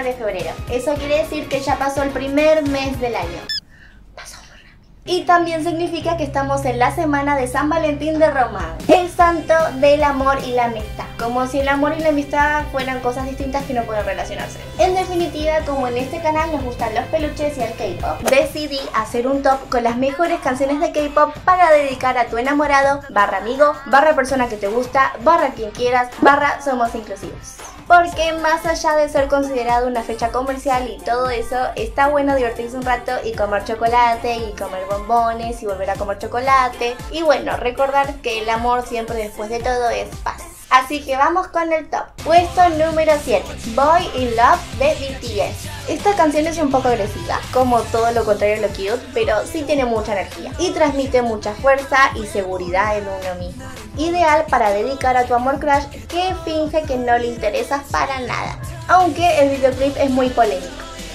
21 de febrero. Eso quiere decir que ya pasó el primer mes del año. Pasó muy rápido. Y también significa que estamos en la semana de San Valentín de Román, el santo del amor y la amistad. Como si el amor y la amistad fueran cosas distintas que no pueden relacionarse. En definitiva, como en este canal nos gustan los peluches y el K-pop, decidí hacer un top con las mejores canciones de K-pop para dedicar a tu enamorado, barra amigo, barra persona que te gusta, barra quien quieras, barra somos inclusivos. Porque más allá de ser considerado una fecha comercial y todo eso, está bueno divertirse un rato y comer chocolate y comer bombones y volver a comer chocolate. Y bueno, recordar que el amor siempre después de todo es paz. Así que vamos con el top. Puesto número 7, Boy in Love de BTS. Esta canción es un poco agresiva, como todo lo contrario a lo cute, pero sí tiene mucha energía y transmite mucha fuerza y seguridad en uno mismo. Ideal para dedicar a tu amor crush que finge que no le interesas para nada, aunque el videoclip es muy polémico.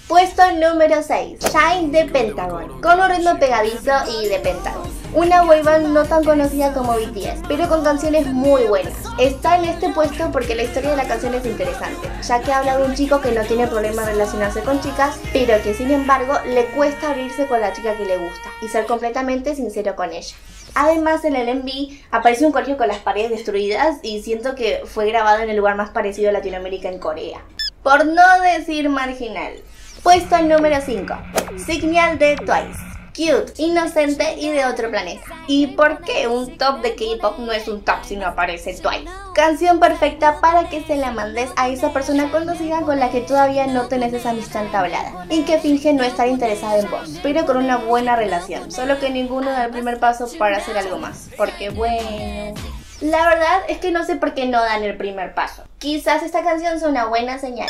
Puesto número 6, Shine de Pentagon, con un ritmo pegadizo y de Pentagon. Una boyband no tan conocida como BTS, pero con canciones muy buenas. Está en este puesto porque la historia de la canción es interesante, ya que habla de un chico que no tiene problema en relacionarse con chicas, pero que sin embargo le cuesta abrirse con la chica que le gusta y ser completamente sincero con ella. Además, en el MV aparece un colegio con las paredes destruidas y siento que fue grabado en el lugar más parecido a Latinoamérica, en Corea. Por no decir marginal. Puesto número 5, Signal de Twice. Cute, inocente y de otro planeta. ¿Y por qué un top de K-pop no es un top si no aparece Twice? Canción perfecta para que se la mandes a esa persona conocida con la que todavía no tenés esa amistad entablada y que finge no estar interesada en vos, pero con una buena relación, solo que ninguno da el primer paso para hacer algo más, porque bueno... La verdad es que no sé por qué no dan el primer paso. Quizás esta canción sea una buena señal.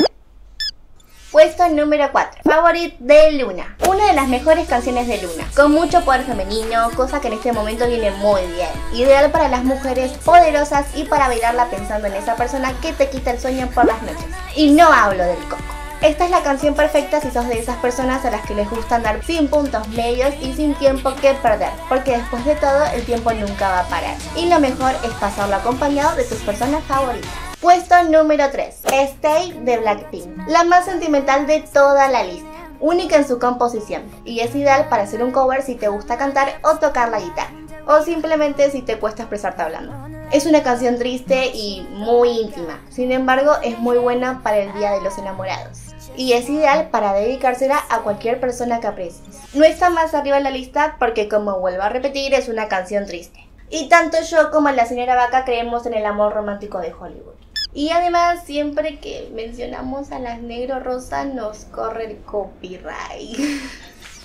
Puesto número 4, Favorite de Luna. Una de las mejores canciones de Luna, con mucho poder femenino, cosa que en este momento viene muy bien. Ideal para las mujeres poderosas y para bailarla pensando en esa persona que te quita el sueño por las noches. Y no hablo del coco. Esta es la canción perfecta si sos de esas personas a las que les gusta andar sin puntos medios y sin tiempo que perder, porque después de todo el tiempo nunca va a parar. Y lo mejor es pasarlo acompañado de tus personas favoritas. Puesto número 3, Stay de Blackpink, la más sentimental de toda la lista, única en su composición y es ideal para hacer un cover si te gusta cantar o tocar la guitarra, o simplemente si te cuesta expresarte hablando. Es una canción triste y muy íntima, sin embargo es muy buena para el Día de los Enamorados y es ideal para dedicársela a cualquier persona que aprecies. No está más arriba en la lista porque, como vuelvo a repetir, es una canción triste. Y tanto yo como la señora Vaca creemos en el amor romántico de Hollywood. Y además, siempre que mencionamos a las negro rosa nos corre el copyright.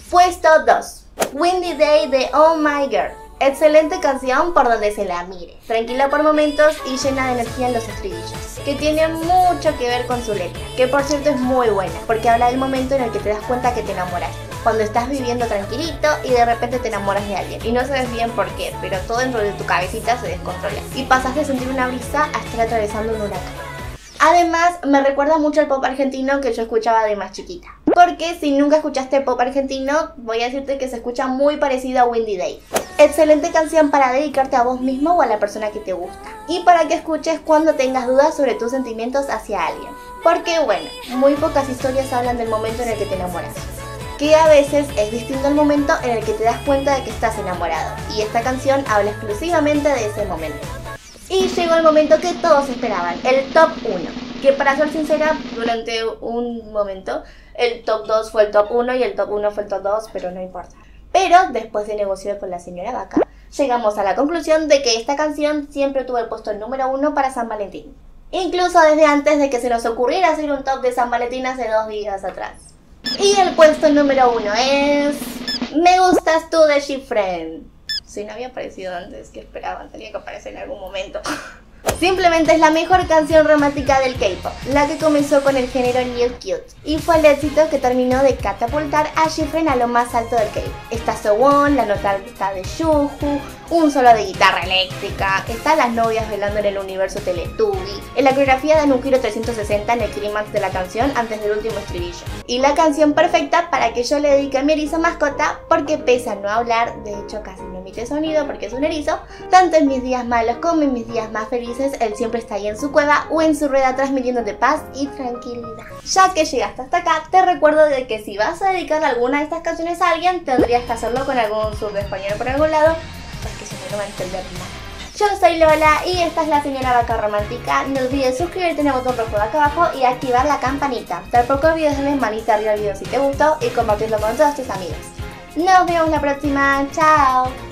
Puesto 2, Windy Day de Oh My Girl. Excelente canción por donde se la mire, tranquila por momentos y llena de energía en los estribillos, que tiene mucho que ver con su letra, que por cierto es muy buena, porque habla del momento en el que te das cuenta que te enamoraste, cuando estás viviendo tranquilito y de repente te enamoras de alguien, y no sabes bien por qué, pero todo dentro de tu cabecita se descontrola, y pasas de sentir una brisa a estar atravesando un huracán. Además, me recuerda mucho al pop argentino que yo escuchaba de más chiquita. Porque si nunca escuchaste pop argentino, voy a decirte que se escucha muy parecido a Windy Day. Excelente canción para dedicarte a vos mismo o a la persona que te gusta. Y para que escuches cuando tengas dudas sobre tus sentimientos hacia alguien. Porque bueno, muy pocas historias hablan del momento en el que te enamoras. Que a veces es distinto al momento en el que te das cuenta de que estás enamorado. Y esta canción habla exclusivamente de ese momento. Y llegó el momento que todos esperaban, el top 1. Que para ser sincera, durante un momento, el top 2 fue el top 1 y el top 1 fue el top 2, pero no importa. Pero después de negociar con la señora Vaca, llegamos a la conclusión de que esta canción siempre tuvo el puesto número 1 para San Valentín. Incluso desde antes de que se nos ocurriera hacer un top de San Valentín hace 2 días atrás. Y el puesto número 1 es... Me Gustas Tú de G-Friend. Si no había aparecido antes, ¿qué esperaban? Tenía que aparecer en algún momento. Simplemente es la mejor canción romántica del K-pop, la que comenzó con el género New Cute y fue el éxito que terminó de catapultar a G-Friend a lo más alto del K-pop. Está So-won, la nota alta de Yuhu, un solo de guitarra eléctrica, están las novias velando en el universo Teletubby, en la coreografía dan un giro 360 en el clímax de la canción antes del último estribillo. Y la canción perfecta para que yo le dedique a mi erizo mascota porque pese a no hablar, de hecho casi no me emite sonido porque es un erizo, tanto en mis días malos como en mis días más felices, él siempre está ahí en su cueva o en su rueda transmitiéndote paz y tranquilidad. Ya que llegaste hasta acá, te recuerdo de que si vas a dedicar alguna de estas canciones a alguien, tendrías que hacerlo con algún sub español por algún lado, porque si no, no va a entender nada. Yo soy Lola y esta es la señora Vaca Romántica. No olvides suscribirte en el botón rojo de acá abajo y activar la campanita. Dar por olvides darle manita arriba al video si te gustó y compartirlo con todos tus amigos. Nos vemos la próxima. Chao.